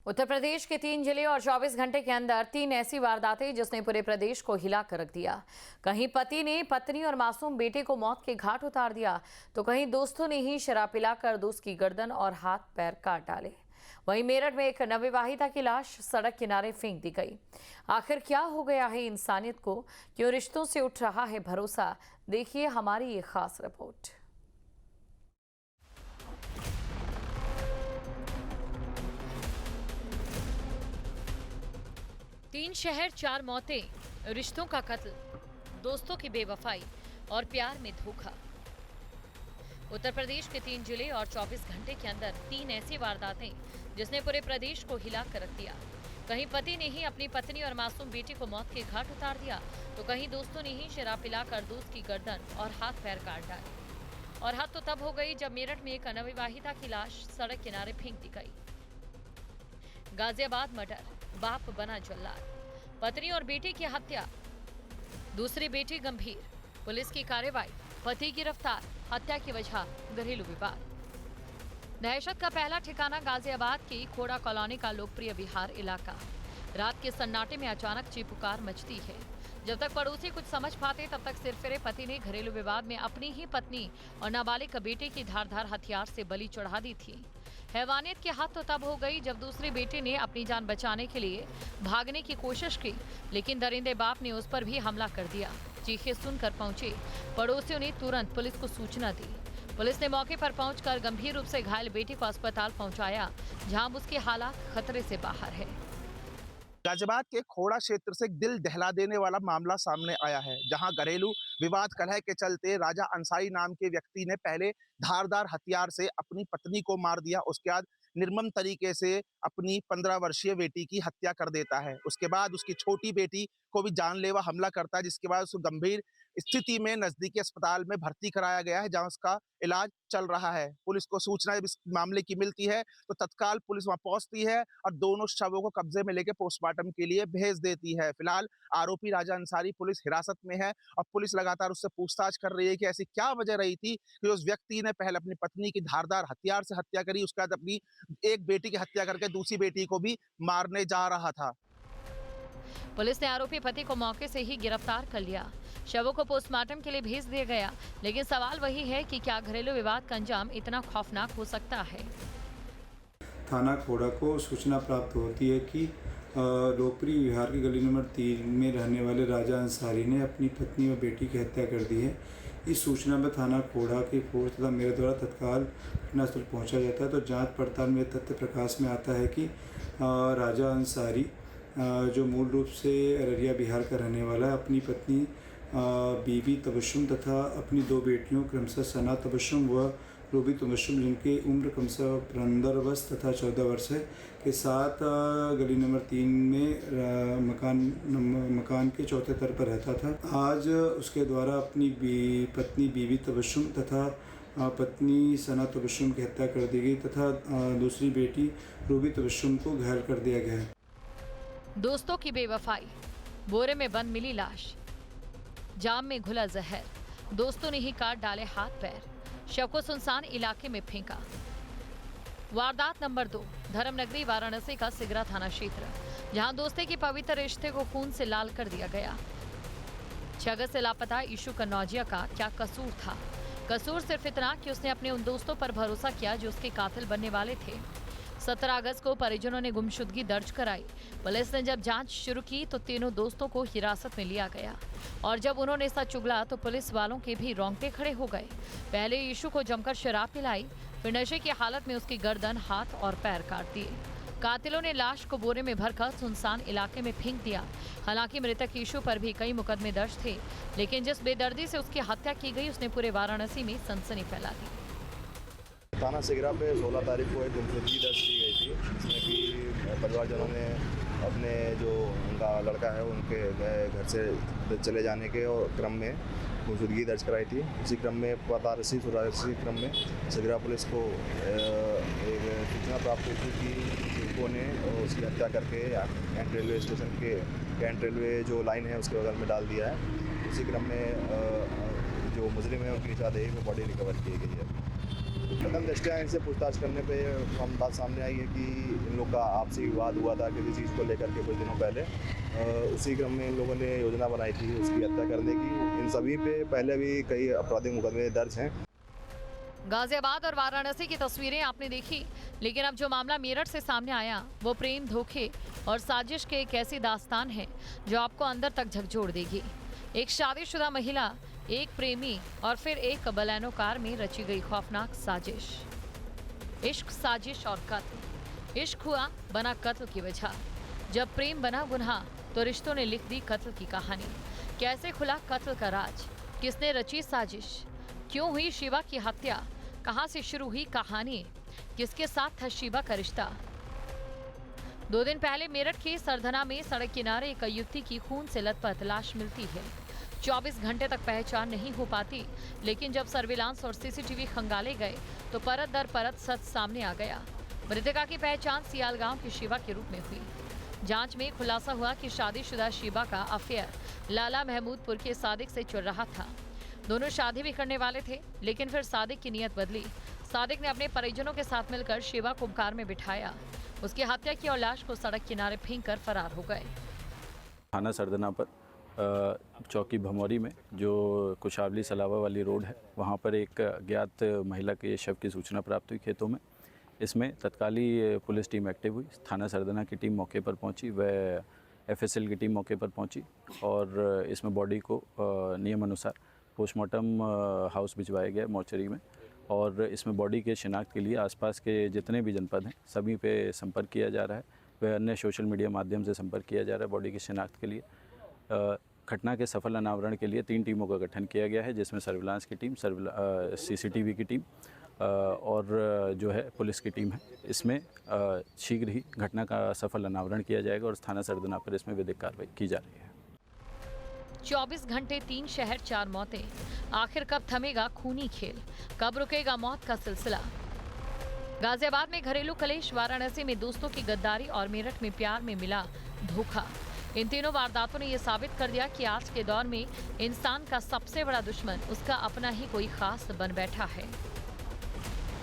उत्तर प्रदेश के 3 जिले और 24 घंटे के अंदर 3 ऐसी वारदातें जिसने पूरे प्रदेश को हिला कर रख दिया। कहीं पति ने पत्नी और मासूम बेटे को मौत के घाट उतार दिया, तो कहीं दोस्तों ने ही शराब पिलाकर दोस्त की गर्दन और हाथ पैर काट डाले। वहीं मेरठ में एक नवविवाहिता की लाश सड़क किनारे फेंक दी गई। आखिर क्या हो गया है इंसानियत को, क्यों रिश्तों से उठ रहा है भरोसा? देखिए हमारी ये खास रिपोर्ट। 3 शहर 4 मौतें, रिश्तों का कत्ल, दोस्तों की बेवफाई और प्यार में धोखा। उत्तर प्रदेश के 3 जिले और 24 घंटे के अंदर 3 ऐसी वारदातें जिसने पूरे प्रदेश को हिला कर रख दिया। कहीं पति ने ही अपनी पत्नी और मासूम बेटी को मौत के घाट उतार दिया, तो कहीं दोस्तों ने ही शराब पिलाकर दोस्त की गर्दन और हाथ पैर काट डाले। और हद तो तब हो गई जब मेरठ में एक नवविवाहिता की लाश सड़क किनारे फेंक दी गई। गाजियाबाद मर्डर, बाप बना जल्लाद, पत्नी और बेटी की हत्या, दूसरी बेटी गंभीर, पुलिस की कार्रवाई, पति गिरफ्तार, हत्या की वजह घरेलू विवाद। दहशत का पहला ठिकाना गाजियाबाद की खोड़ा कॉलोनी का लोकप्रिय विहार इलाका। रात के सन्नाटे में अचानक चीपुकार मचती है। जब तक पड़ोसी कुछ समझ पाते तब तक सिरफिरे पति ने घरेलू विवाद में अपनी ही पत्नी और नाबालिग बेटे की धारदार हथियार से बलि चढ़ा दी थी। हैवानियत की हद तो तब हो गई जब दूसरे बेटे ने अपनी जान बचाने के लिए भागने की कोशिश की, लेकिन दरिंदे बाप ने उस पर भी हमला कर दिया। चीखें सुनकर पहुंचे पड़ोसियों ने तुरंत पुलिस को सूचना दी। पुलिस ने मौके पर पहुंचकर गंभीर रूप से घायल बेटे को अस्पताल पहुंचाया, जहां उसके हालात खतरे से बाहर है। गाजियाबाद के खोड़ा क्षेत्र से एक दिल दहला देने वाला मामला सामने आया है, जहां घरेलू विवाद कलह के चलते राजा अंसारी नाम के व्यक्ति ने पहले धारदार हथियार से अपनी पत्नी को मार दिया। उसके बाद निर्मम तरीके से अपनी 15 वर्षीय बेटी की हत्या कर देता है। उसके बाद उसकी छोटी बेटी को भी जानलेवा हमला करता है, जिसके बाद उसको गंभीर स्थिति में नजदीकी अस्पताल में भर्ती कराया गया है, जहां उसका इलाज चल रहा है। पुलिस को सूचना जब इस मामले की मिलती है तो तत्काल पुलिस वहां पहुंचती है और दोनों शवों को कब्जे में लेकर पोस्टमार्टम के लिए भेज देती है। फिलहाल आरोपी राजा अंसारी पुलिस हिरासत में है और पुलिस लगातार उससे पूछताछ कर रही है कि ऐसी क्या वजह रही थी कि उस व्यक्ति ने पहले अपनी पत्नी की धारदार हथियार से हत्या करी, उसके बाद अपनी एक बेटी की हत्या करके दूसरी बेटी को भी मारने जा रहा था। पुलिस ने आरोपी पति को मौके से ही गिरफ्तार कर लिया। शवों को पोस्टमार्टम के लिए भेज दिया गया, लेकिन सवाल वही है कि क्या घरेलू विवाद का अंजाम इतना खौफनाक हो सकता है। थाना खोड़ा को सूचना प्राप्त होती है कि लोकप्रिय विहार की गली नंबर 3 में रहने वाले राजा अंसारी ने अपनी पत्नी और बेटी की हत्या कर दी है। इस सूचना पर थाना खोड़ा की फोर्स तथा मेरे द्वारा तत्काल घटनास्थल पहुंचा जाता है, तो जांच पड़ताल में तथ्य प्रकाश में आता है कि राजा अंसारी जो मूल रूप से अररिया बिहार का रहने वाला है, अपनी पत्नी बीबी तबस्सुम तथा अपनी 2 बेटियों क्रमशः सना तबस्सुम व रूबी तबस्सुम, जिनकी उम्र क्रमशः 15 वर्ष तथा 14 वर्ष है, के साथ गली नंबर 3 में मकान के चौथे तल पर रहता था। आज उसके द्वारा अपनी पत्नी बीबी तबस्सुम तथा पत्नी सना तबस्सुम की हत्या कर दी गई तथा दूसरी बेटी रूबी तबस्सुम को घायल कर दिया गया है। दोस्तों की बेवफाई, बोरे में बंद मिली लाश, जाम में घुला जहर, दोस्तों ने ही काट डाले हाथ पैर, शव को सुनसान इलाके में फेंका। वारदात नंबर 2, धर्मनगरी वाराणसी का सिगरा थाना क्षेत्र, जहां दोस्ती के पवित्र रिश्ते को खून से लाल कर दिया गया। 6 अगस्त से लापता ईशु कन्नौजिया का क्या कसूर था? कसूर सिर्फ इतना कि उसने अपने उन दोस्तों पर भरोसा किया जो उसके कातिल बनने वाले थे। 17 अगस्त को परिजनों ने गुमशुदगी दर्ज कराई। पुलिस ने जब जांच शुरू की तो तीनों दोस्तों को हिरासत में लिया गया, और जब उन्होंने सच उगला तो पुलिस वालों के भी रोंगटे खड़े हो गए। पहले यीशु को जमकर शराब पिलाई, फिर नशे की हालत में उसकी गर्दन, हाथ और पैर काट दिए। कातिलों ने लाश को बोरे में भरकर सुनसान इलाके में फेंक दिया। हालांकि मृतक यीशु पर भी कई मुकदमे दर्ज थे, लेकिन जिस बेदर्दी से उसकी हत्या की गई उसने पूरे वाराणसी में सनसनी फैला दी। थाना सिगरा पे 16 तारीख को एक गुमशुदगी दर्ज की गई थी, जिसमें कि परिवारजनों ने अपने जो उनका लड़का है उनके घर से चले जाने के और क्रम में गुमशुदगी दर्ज कराई थी। उसी क्रम में पता रसी क्रम में सिगरा पुलिस को एक सूचना प्राप्त हुई थी कि युवकों ने उसकी हत्या करके कैंट रेलवे स्टेशन के कैंट रेलवे जो लाइन है उसके बगल में डाल दिया है। उसी क्रम में जो मुजरिम है उनकी निशानदेही में बॉडी रिकवर की गई है। प्रथम दृष्टया इनसे पूछताछ करने पे हम बात सामने आई है कि इन लोग का आपसी विवाद हुआ था किसी चीज़ को लेकर के कुछ दिनों पहले। उसी क्रम में इन लोगों ने योजना बनाई थी उसकी हत्या करने की। इन सभी पे पहले भी कई आपराधिक मुकदमे दर्ज हैं। गाजियाबाद और वाराणसी की तस्वीरें आपने देखी, लेकिन अब जो मामला मेरठ से सामने आया वो प्रेम, धोखे और साजिश के एक ऐसी दास्तान है जो आपको अंदर तक झकझोर देगी। एक शादीशुदा महिला, एक प्रेमी और फिर एक बलेनो कार में रची गई खौफनाक साजिश। इश्क, साजिश और कत्ल। इश्क हुआ बना कत्ल की वजह। जब प्रेम बना गुनाह तो रिश्तों ने लिख दी कत्ल की कहानी। कैसे खुला कत्ल का राज? किसने रची साजिश? क्यों हुई शिवा की हत्या? कहां से शुरू हुई कहानी? किसके साथ था शिवा का रिश्ता? 2 दिन पहले मेरठ के सरधना में सड़क किनारे एक युवती की खून से लथपथ लाश मिलती है। 24 घंटे तक पहचान नहीं हो पाती, लेकिन जब सर्विलांस और सीसीटीवी खंगाले गए तो परत दर परत सच सामने आ गया। मृतका की पहचान सियाल गांव की शिवा के रूप में हुई। जांच में खुलासा हुआ कि शादीशुदा शिवा का अफेयर लाला महमूदपुर के सादिक से चल रहा था। दोनों शादी भी करने वाले थे, लेकिन फिर सादिक की नीयत बदली। सादिक ने अपने परिजनों के साथ मिलकर शिवा को कार में बिठाया, उसकी हत्या की और लाश को सड़क किनारे फेंककर फरार हो गए। थाना सरदना पर चौकी भमौरी में जो कुशावली सलावा वाली रोड है, वहाँ पर एक अज्ञात महिला के शव की सूचना प्राप्त हुई खेतों में। इसमें तत्कालीन पुलिस टीम एक्टिव हुई। थाना सरदना की टीम मौके पर पहुंची, वह एफएसएल की टीम मौके पर पहुंची और इसमें बॉडी को नियम अनुसार पोस्टमार्टम हाउस भिजवाया गया मोर्चरी में। और इसमें बॉडी के शिनाख्त के लिए आसपास के जितने भी जनपद हैं सभी पे संपर्क किया जा रहा है। वह अन्य सोशल मीडिया माध्यम से संपर्क किया जा रहा है बॉडी की शिनाख्त के लिए। घटना के सफल अनावरण के लिए 3 टीमों का गठन किया गया है, जिसमें सर्विलांस की टीम, सीसीटीवी की टीम और जो है पुलिस की टीम है। इसमें शीघ्र ही घटना का सफल अनावरण किया जाएगा और थाना सरदना पर इसमें विधिक कार्रवाई की जा रही है। 24 घंटे 3 शहर 4 मौतें। आखिर कब थमेगा खूनी खेल? कब रुकेगा मौत का सिलसिला? गाजियाबाद में घरेलू कलेश, वाराणसी में दोस्तों की गद्दारी और मेरठ में प्यार में मिला धोखा। इन तीनों वारदातों ने यह साबित कर दिया कि आज के दौर में इंसान का सबसे बड़ा दुश्मन उसका अपना ही कोई खास बन बैठा है।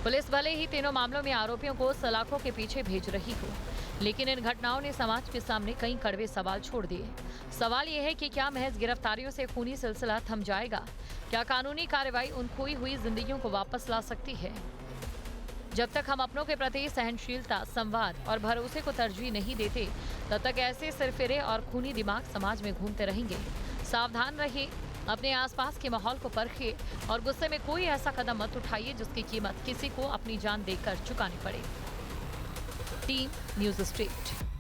पुलिस भले ही तीनों मामलों में आरोपियों को सलाखों के पीछे भेज रही हो, लेकिन इन घटनाओं ने समाज के सामने कई कड़वे सवाल छोड़ दिए। सवाल यह है कि क्या महज गिरफ्तारियों से खूनी सिलसिला थम जाएगा? क्या कानूनी कार्रवाई उन खोई हुई जिंदगियों को वापस ला सकती है? जब तक हम अपनों के प्रति सहनशीलता, संवाद और भरोसे को तरजीह नहीं देते, तब तक ऐसे सिरफिरे और खूनी दिमाग समाज में घूमते रहेंगे। सावधान रहिए, अपने आसपास के माहौल को परखिए और गुस्से में कोई ऐसा कदम मत उठाइए जिसकी कीमत किसी को अपनी जान देकर चुकानी पड़े। Team news street.